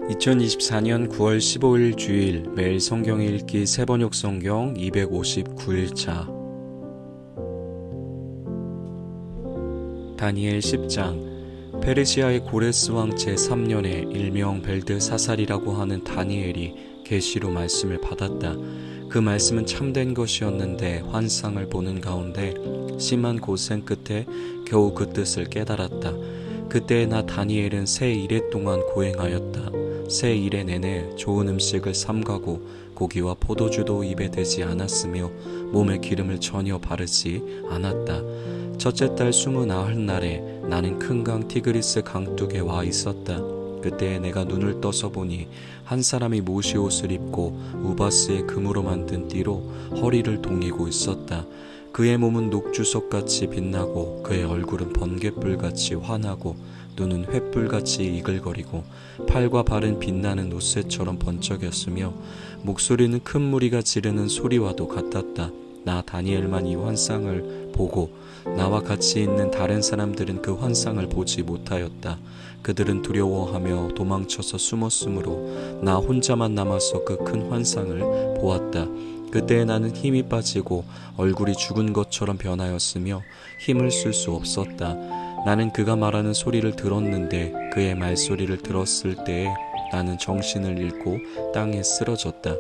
2024년 9월 15일 주일 매일 성경 읽기 세번역 성경 259일차 다니엘 10장 페르시아의 고레스 왕 제3년에 일명 벨드사살이라고 하는 다니엘이 계시로 말씀을 받았다. 그 말씀은 참된 것이었는데 환상을 보는 가운데 심한 고생 끝에 겨우 그 뜻을 깨달았다. 그때 나 다니엘은 새 이래 동안 고행하였다. 새 이래 내내 좋은 음식을 삼가고 고기와 포도주도 입에 대지 않았으며 몸에 기름을 전혀 바르지 않았다. 첫째 달 29날에 나는 큰 강 티그리스 강둑에 와 있었다. 그때 내가 눈을 떠서 보니 한 사람이 모시 옷을 입고 우바스의 금으로 만든 띠로 허리를 동이고 있었다. 그의 몸은 녹주석같이 빛나고 그의 얼굴은 번갯불같이 환하고 눈은 횃불같이 이글거리고 팔과 발은 빛나는 옷새처럼 번쩍였으며 목소리는 큰 무리가 지르는 소리와도 같았다. 나 다니엘만 이 환상을 보고 나와 같이 있는 다른 사람들은 그 환상을 보지 못하였다. 그들은 두려워하며 도망쳐서 숨었으므로 나 혼자만 남아서 그 큰 환상을 보았다. 그때 나는 힘이 빠지고 얼굴이 죽은 것처럼 변하였으며 힘을 쓸 수 없었다. 나는 그가 말하는 소리를 들었는데 그의 말소리를 들었을 때에 나는 정신을 잃고 땅에 쓰러졌다.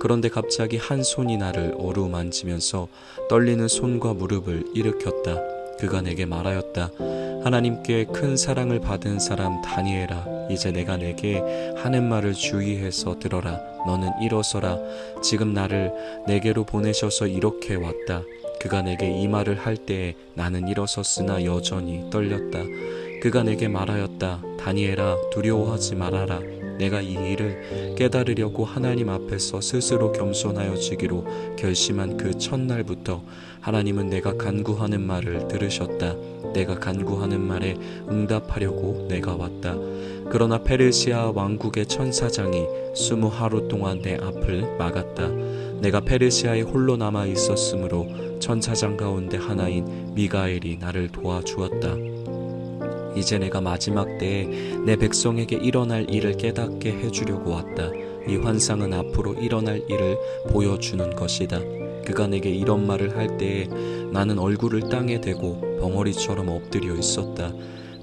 그런데 갑자기 한 손이 나를 어루만지면서 떨리는 손과 무릎을 일으켰다. 그가 내게 말하였다. 하나님께 큰 사랑을 받은 사람 다니엘아, 이제 내가 내게 하는 말을 주의해서 들어라. 너는 일어서라. 지금 나를 내게로 보내셔서 이렇게 왔다. 그가 내게 이 말을 할 때에 나는 일어섰으나 여전히 떨렸다. 그가 내게 말하였다. 다니엘아, 두려워하지 말아라. 내가 이 일을 깨달으려고 하나님 앞에서 스스로 겸손하여지기로 결심한 그 첫날부터 하나님은 내가 간구하는 말을 들으셨다. 내가 간구하는 말에 응답하려고 내가 왔다. 그러나 페르시아 왕국의 천사장이 20하루 동안 내 앞을 막았다. 내가 페르시아에 홀로 남아 있었으므로 천사장 가운데 하나인 미가엘이 나를 도와주었다. 이제 내가 마지막 때에 내 백성에게 일어날 일을 깨닫게 해주려고 왔다. 이 환상은 앞으로 일어날 일을 보여주는 것이다. 그가 내게 이런 말을 할 때에 나는 얼굴을 땅에 대고 벙어리처럼 엎드려 있었다.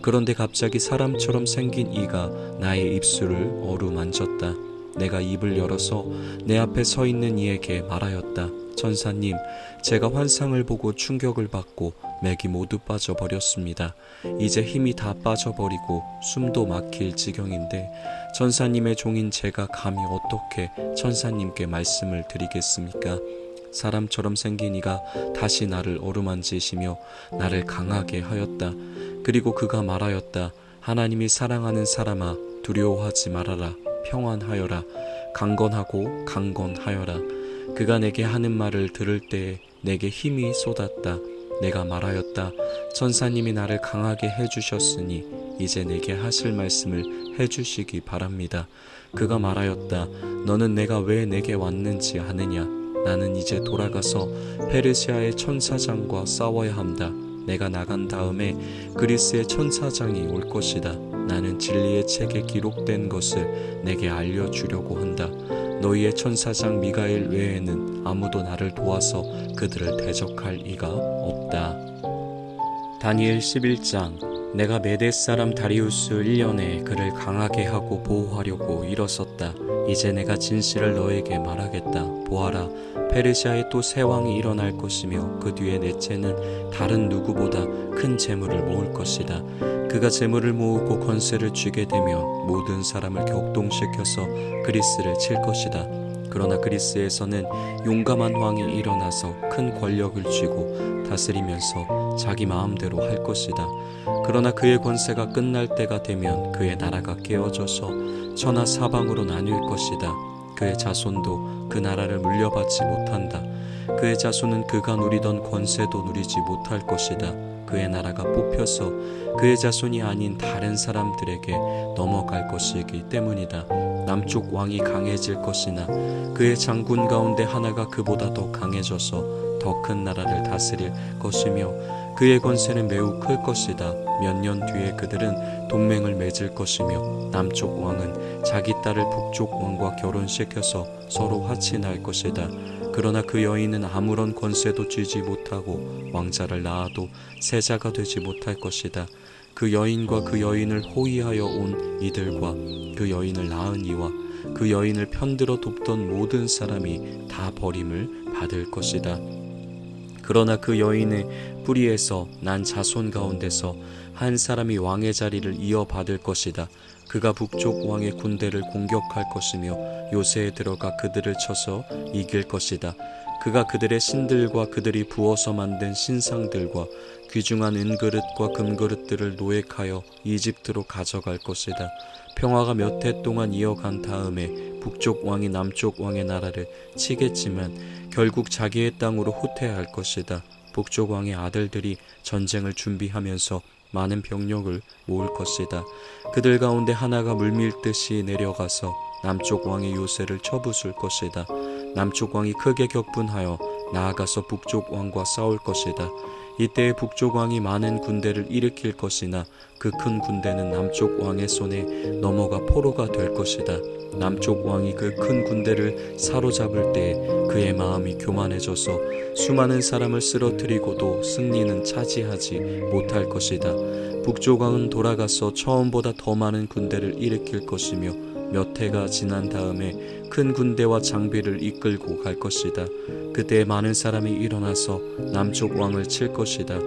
그런데 갑자기 사람처럼 생긴 이가 나의 입술을 어루만졌다. 내가 입을 열어서 내 앞에 서 있는 이에게 말하였다. 천사님, 제가 환상을 보고 충격을 받고 맥이 모두 빠져버렸습니다. 이제 힘이 다 빠져버리고 숨도 막힐 지경인데 천사님의 종인 제가 감히 어떻게 천사님께 말씀을 드리겠습니까? 사람처럼 생긴 이가 다시 나를 어루만지시며 나를 강하게 하였다. 그리고 그가 말하였다. 하나님이 사랑하는 사람아, 두려워하지 말아라. 평안하여라. 강건하고 강건하여라. 그가 내게 하는 말을 들을 때에 내게 힘이 쏟았다. 내가 말하였다. 천사님이 나를 강하게 해주셨으니 이제 내게 하실 말씀을 해주시기 바랍니다. 그가 말하였다. 너는 내가 왜 내게 왔는지 아느냐? 나는 이제 돌아가서 페르시아의 천사장과 싸워야 한다. 내가 나간 다음에 그리스의 천사장이 올 것이다. 나는 진리의 책에 기록된 것을 내게 알려주려고 한다. 너희의 천사장 미가엘 외에는 아무도 나를 도와서 그들을 대적할 이가 없다. 다니엘 11장 내가 메대 사람 다리우스 1년에 그를 강하게 하고 보호하려고 일어섰다. 이제 내가 진실을 너에게 말하겠다. 보아라, 페르시아에 또 새 왕이 일어날 것이며 그 뒤에 넷째는 다른 누구보다 큰 재물을 모을 것이다. 그가 재물을 모으고 권세를 쥐게 되면 모든 사람을 격동시켜서 그리스를 칠 것이다. 그러나 그리스에서는 용감한 왕이 일어나서 큰 권력을 쥐고 다스리면서 자기 마음대로 할 것이다. 그러나 그의 권세가 끝날 때가 되면 그의 나라가 깨어져서 천하 사방으로 나뉠 것이다. 그의 자손도 그 나라를 물려받지 못한다. 그의 자손은 그가 누리던 권세도 누리지 못할 것이다. 그의 나라가 뽑혀서 그의 자손이 아닌 다른 사람들에게 넘어갈 것이기 때문이다. 남쪽 왕이 강해질 것이나 그의 장군 가운데 하나가 그보다 더 강해져서 더 큰 나라를 다스릴 것이며 그의 권세는 매우 클 것이다. 몇 년 뒤에 그들은 동맹을 맺을 것이며 남쪽 왕은 자기 딸을 북쪽 왕과 결혼시켜서 서로 화친할 것이다. 그러나 그 여인은 아무런 권세도 쥐지 못하고 왕자를 낳아도 세자가 되지 못할 것이다. 그 여인과 그 여인을 호위하여 온 이들과 그 여인을 낳은 이와 그 여인을 편들어 돕던 모든 사람이 다 버림을 받을 것이다. 그러나 그 여인의 뿌리에서 난 자손 가운데서 한 사람이 왕의 자리를 이어받을 것이다. 그가 북쪽 왕의 군대를 공격할 것이며 요새에 들어가 그들을 쳐서 이길 것이다. 그가 그들의 신들과 그들이 부어서 만든 신상들과 귀중한 은그릇과 금그릇들을 노획하여 이집트로 가져갈 것이다. 평화가 몇 해 동안 이어간 다음에 북쪽 왕이 남쪽 왕의 나라를 치겠지만 결국 자기의 땅으로 후퇴할 것이다. 북쪽 왕의 아들들이 전쟁을 준비하면서 많은 병력을 모을 것이다. 그들 가운데 하나가 물밀듯이 내려가서 남쪽 왕의 요새를 쳐부술 것이다. 남쪽 왕이 크게 격분하여 나아가서 북쪽 왕과 싸울 것이다. 이때에 북쪽 왕이 많은 군대를 일으킬 것이나 그 큰 군대는 남쪽 왕의 손에 넘어가 포로가 될 것이다. 남쪽 왕이 그 큰 군대를 사로잡을 때에 그의 마음이 교만해져서 수많은 사람을 쓰러뜨리고도 승리는 차지하지 못할 것이다. 북쪽 왕은 돌아가서 처음보다 더 많은 군대를 일으킬 것이며 몇 해가 지난 다음에 큰 군대와 장비를 이끌고 갈 것이다. 그때 많은 사람이 일어나서 남쪽 왕을 칠 것이다.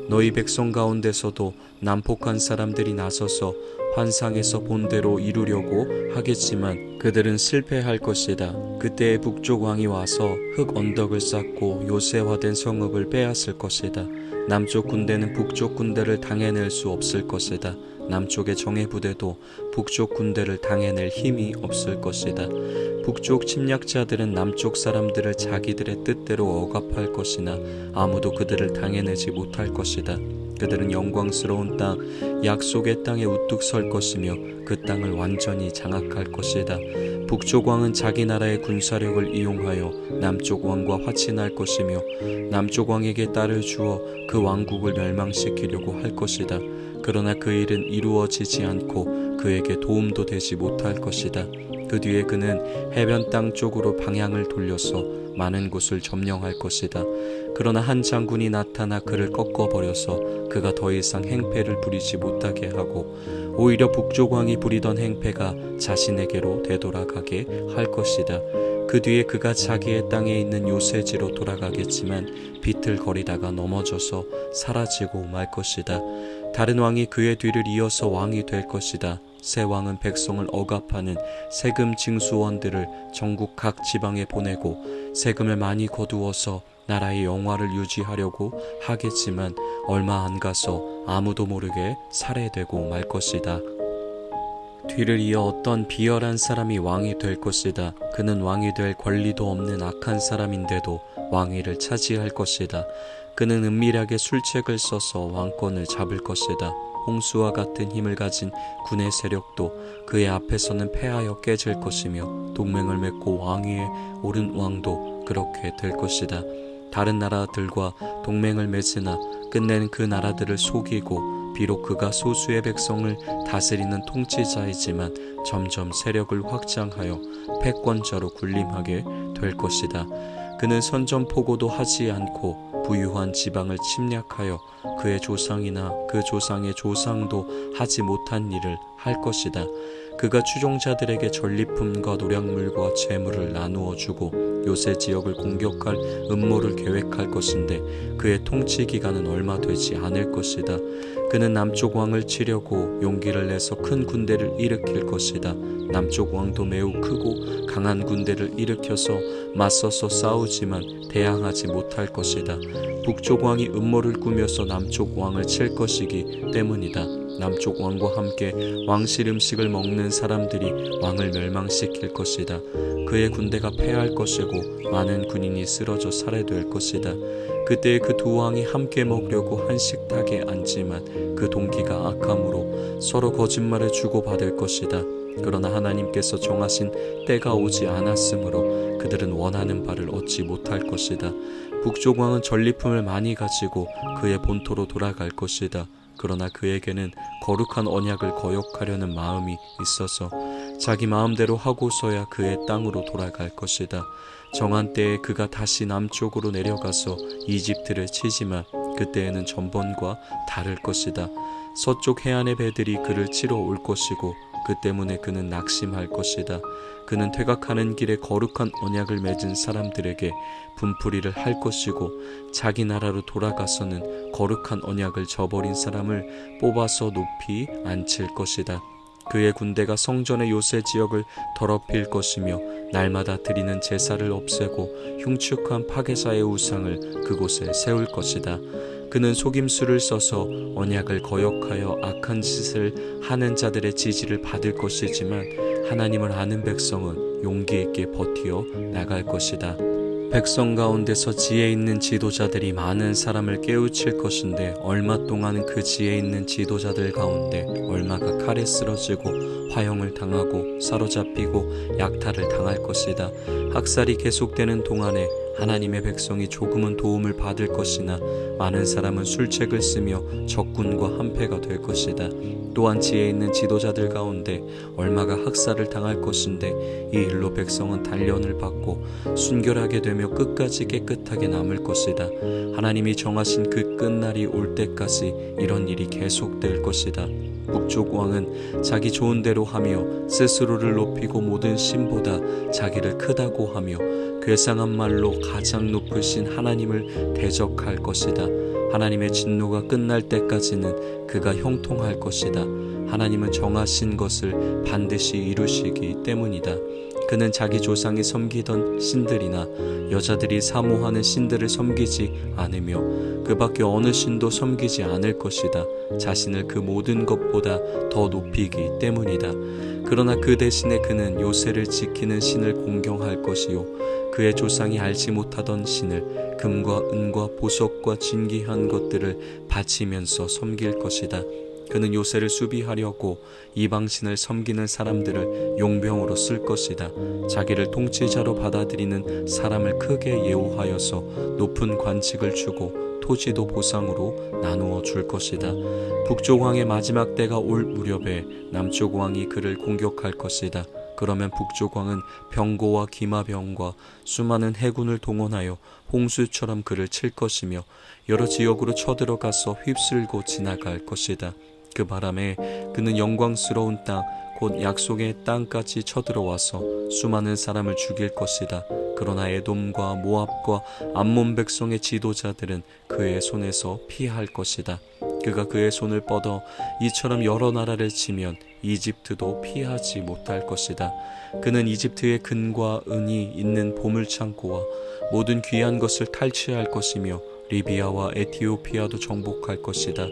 너희 백성 가운데서도 난폭한 사람들이 나서서 환상에서 본 대로 이루려고 하겠지만 그들은 실패할 것이다. 그때 북쪽 왕이 와서 흙 언덕을 쌓고 요새화된 성읍을 빼앗을 것이다. 남쪽 군대는 북쪽 군대를 당해낼 수 없을 것이다. 남쪽의 정예부대도 북쪽 군대를 당해낼 힘이 없을 것이다. 북쪽 침략자들은 남쪽 사람들을 자기들의 뜻대로 억압할 것이나 아무도 그들을 당해내지 못할 것이다. 그들은 영광스러운 땅, 약속의 땅에 우뚝 설 것이며 그 땅을 완전히 장악할 것이다. 북쪽 왕은 자기 나라의 군사력을 이용하여 남쪽 왕과 화친할 것이며 남쪽 왕에게 딸을 주어 그 왕국을 멸망시키려고 할 것이다. 그러나 그 일은 이루어지지 않고 그에게 도움도 되지 못할 것이다. 그 뒤에 그는 해변 땅 쪽으로 방향을 돌려서 많은 곳을 점령할 것이다. 그러나 한 장군이 나타나 그를 꺾어버려서 그가 더 이상 행패를 부리지 못하게 하고 오히려 북쪽 왕이 부리던 행패가 자신에게로 되돌아가게 할 것이다. 그 뒤에 그가 자기의 땅에 있는 요새지로 돌아가겠지만 비틀거리다가 넘어져서 사라지고 말 것이다. 다른 왕이 그의 뒤를 이어서 왕이 될 것이다. 새 왕은 백성을 억압하는 세금 징수원들을 전국 각 지방에 보내고 세금을 많이 거두어서 나라의 영화를 유지하려고 하겠지만 얼마 안 가서 아무도 모르게 살해되고 말 것이다. 뒤를 이어 어떤 비열한 사람이 왕이 될 것이다. 그는 왕이 될 권리도 없는 악한 사람인데도 왕위를 차지할 것이다. 그는 은밀하게 술책을 써서 왕권을 잡을 것이다. 홍수와 같은 힘을 가진 군의 세력도 그의 앞에서는 패하여 깨질 것이며 동맹을 맺고 왕위에 오른 왕도 그렇게 될 것이다. 다른 나라들과 동맹을 맺으나 끝내는 그 나라들을 속이고 비록 그가 소수의 백성을 다스리는 통치자이지만 점점 세력을 확장하여 패권자로 군림하게 될 것이다. 그는 선전포고도 하지 않고 부유한 지방을 침략하여 그의 조상이나 그 조상의 조상도 하지 못한 일을 할 것이다. 그가 추종자들에게 전리품과 노략물과 재물을 나누어 주고 요새 지역을 공격할 음모를 계획할 것인데 그의 통치 기간은 얼마 되지 않을 것이다. 그는 남쪽 왕을 치려고 용기를 내서 큰 군대를 일으킬 것이다. 남쪽 왕도 매우 크고 강한 군대를 일으켜서 맞서서 싸우지만 대항하지 못할 것이다. 북쪽 왕이 음모를 꾸며서 남쪽 왕을 칠 것이기 때문이다. 남쪽 왕과 함께 왕실 음식을 먹는 사람들이 왕을 멸망시킬 것이다. 그의 군대가 패할 것이고 많은 군인이 쓰러져 살해될 것이다. 그때 그 두 왕이 함께 먹려고 한 식탁에 앉지만 그 동기가 악함으로 서로 거짓말을 주고받을 것이다. 그러나 하나님께서 정하신 때가 오지 않았으므로 그들은 원하는 바를 얻지 못할 것이다. 북쪽 왕은 전리품을 많이 가지고 그의 본토로 돌아갈 것이다. 그러나 그에게는 거룩한 언약을 거역하려는 마음이 있어서 자기 마음대로 하고서야 그의 땅으로 돌아갈 것이다. 정한 때에 그가 다시 남쪽으로 내려가서 이집트를 치지만 그때에는 전번과 다를 것이다. 서쪽 해안의 배들이 그를 치러 올 것이고 그 때문에 그는 낙심할 것이다. 그는 퇴각하는 길에 거룩한 언약을 맺은 사람들에게 분풀이를 할 것이고 자기 나라로 돌아가서는 거룩한 언약을 저버린 사람을 뽑아서 높이 앉힐 것이다. 그의 군대가 성전의 요새 지역을 더럽힐 것이며 날마다 드리는 제사를 없애고 흉측한 파괴자의 우상을 그곳에 세울 것이다. 그는 속임수를 써서 언약을 거역하여 악한 짓을 하는 자들의 지지를 받을 것이지만 하나님을 아는 백성은 용기 있게 버티어 나갈 것이다. 백성 가운데서 지혜 있는 지도자들이 많은 사람을 깨우칠 것인데 얼마 동안은 그 지혜 있는 지도자들 가운데 얼마가 칼에 쓰러지고 화형을 당하고 사로잡히고 약탈을 당할 것이다. 학살이 계속되는 동안에 하나님의 백성이 조금은 도움을 받을 것이나 많은 사람은 술책을 쓰며 적군과 한패가 될 것이다. 또한 지혜 있는 지도자들 가운데 얼마가 학살을 당할 것인데 이 일로 백성은 단련을 받고 순결하게 되며 끝까지 깨끗하게 남을 것이다. 하나님이 정하신 그 끝날이 올 때까지 이런 일이 계속될 것이다. 북쪽 왕은 자기 좋은 대로 하며 스스로를 높이고 모든 신보다 자기를 크다고 하며 괴상한 말로 가장 높으신 하나님을 대적할 것이다. 하나님의 진노가 끝날 때까지는 그가 형통할 것이다. 하나님은 정하신 것을 반드시 이루시기 때문이다. 그는 자기 조상이 섬기던 신들이나 여자들이 사모하는 신들을 섬기지 않으며 그 밖에 어느 신도 섬기지 않을 것이다. 자신을 그 모든 것보다 더 높이기 때문이다. 그러나 그 대신에 그는 요새를 지키는 신을 공경할 것이요 그의 조상이 알지 못하던 신을 금과 은과 보석과 진귀한 것들을 바치면서 섬길 것이다. 그는 요새를 수비하려고 이방신을 섬기는 사람들을 용병으로 쓸 것이다. 자기를 통치자로 받아들이는 사람을 크게 예우하여서 높은 관직을 주고 토지도 보상으로 나누어 줄 것이다. 북쪽 왕의 마지막 때가 올 무렵에 남쪽 왕이 그를 공격할 것이다. 그러면 북쪽 왕은 병고와 기마병과 수많은 해군을 동원하여 홍수처럼 그를 칠 것이며 여러 지역으로 쳐들어가서 휩쓸고 지나갈 것이다. 그 바람에 그는 영광스러운 땅, 곧 약속의 땅까지 쳐들어와서 수많은 사람을 죽일 것이다. 그러나 에돔과 모압과 암몬 백성의 지도자들은 그의 손에서 피할 것이다. 그가 그의 손을 뻗어 이처럼 여러 나라를 치면 이집트도 피하지 못할 것이다. 그는 이집트의 금과 은이 있는 보물창고와 모든 귀한 것을 탈취할 것이며 리비아와 에티오피아도 정복할 것이다.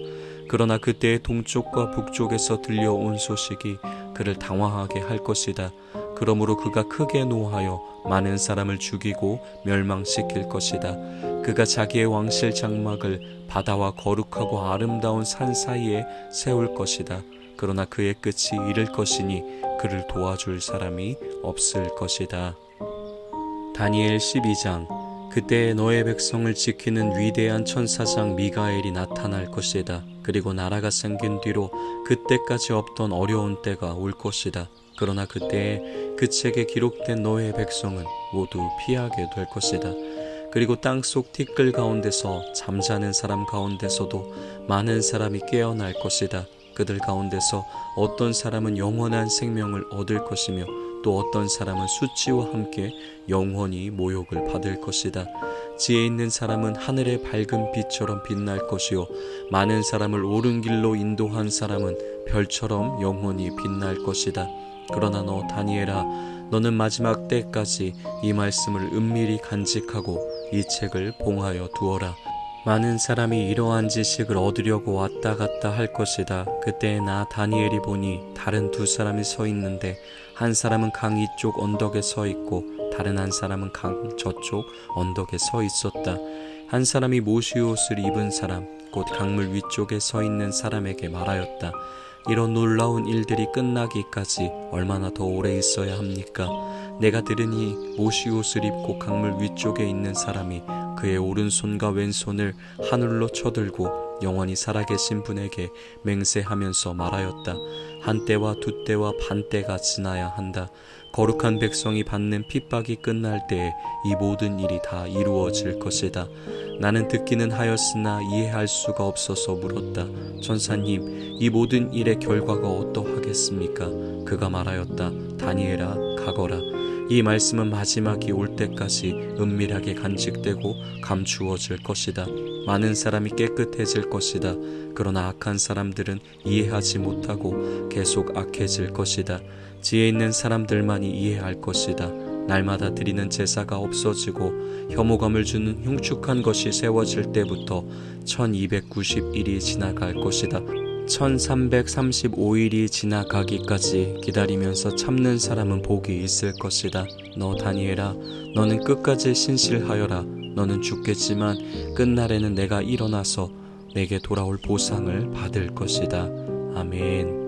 그러나 그때의 동쪽과 북쪽에서 들려온 소식이 그를 당황하게 할 것이다. 그러므로 그가 크게 노하여 많은 사람을 죽이고 멸망시킬 것이다. 그가 자기의 왕실 장막을 바다와 거룩하고 아름다운 산 사이에 세울 것이다. 그러나 그의 끝이 이를 것이니 그를 도와줄 사람이 없을 것이다. 다니엘 12장. 그때 너의 백성을 지키는 위대한 천사장 미가엘이 나타날 것이다. 그리고 나라가 생긴 뒤로 그때까지 없던 어려운 때가 올 것이다. 그러나 그때에 그 책에 기록된 너의 백성은 모두 피하게 될 것이다. 그리고 땅속 티끌 가운데서 잠자는 사람 가운데서도 많은 사람이 깨어날 것이다. 그들 가운데서 어떤 사람은 영원한 생명을 얻을 것이며 또 어떤 사람은 수치와 함께 영원히 모욕을 받을 것이다. 지혜 있는 사람은 하늘의 밝은 빛처럼 빛날 것이요 많은 사람을 옳은 길로 인도한 사람은 별처럼 영원히 빛날 것이다. 그러나 너 다니엘아, 너는 마지막 때까지 이 말씀을 은밀히 간직하고 이 책을 봉하여 두어라. 많은 사람이 이러한 지식을 얻으려고 왔다 갔다 할 것이다. 그때 나 다니엘이 보니 다른 두 사람이 서 있는데 한 사람은 강 이쪽 언덕에 서 있고 다른 한 사람은 강 저쪽 언덕에 서 있었다. 한 사람이 모시 옷을 입은 사람, 곧 강물 위쪽에 서 있는 사람에게 말하였다. 이런 놀라운 일들이 끝나기까지 얼마나 더 오래 있어야 합니까? 내가 들으니 모시옷을 입고 강물 위쪽에 있는 사람이 그의 오른손과 왼손을 하늘로 쳐들고 영원히 살아계신 분에게 맹세하면서 말하였다. 한 때와 두 때와 반 때가 지나야 한다. 거룩한 백성이 받는 핍박이 끝날 때에 이 모든 일이 다 이루어질 것이다. 나는 듣기는 하였으나 이해할 수가 없어서 물었다. 전사님, 이 모든 일의 결과가 어떠하겠습니까? 그가 말하였다. 다니엘아, 가거라. 이 말씀은 마지막이 올 때까지 은밀하게 간직되고 감추어질 것이다. 많은 사람이 깨끗해질 것이다. 그러나 악한 사람들은 이해하지 못하고 계속 악해질 것이다. 지혜 있는 사람들만이 이해할 것이다. 날마다 드리는 제사가 없어지고 혐오감을 주는 흉측한 것이 세워질 때부터 1290일이 지나갈 것이다. 1335일이 지나가기까지 기다리면서 참는 사람은 복이 있을 것이다. 너 다니엘아, 너는 끝까지 신실하여라. 너는 죽겠지만 끝날에는 내가 일어나서 내게 돌아올 보상을 받을 것이다. 아멘.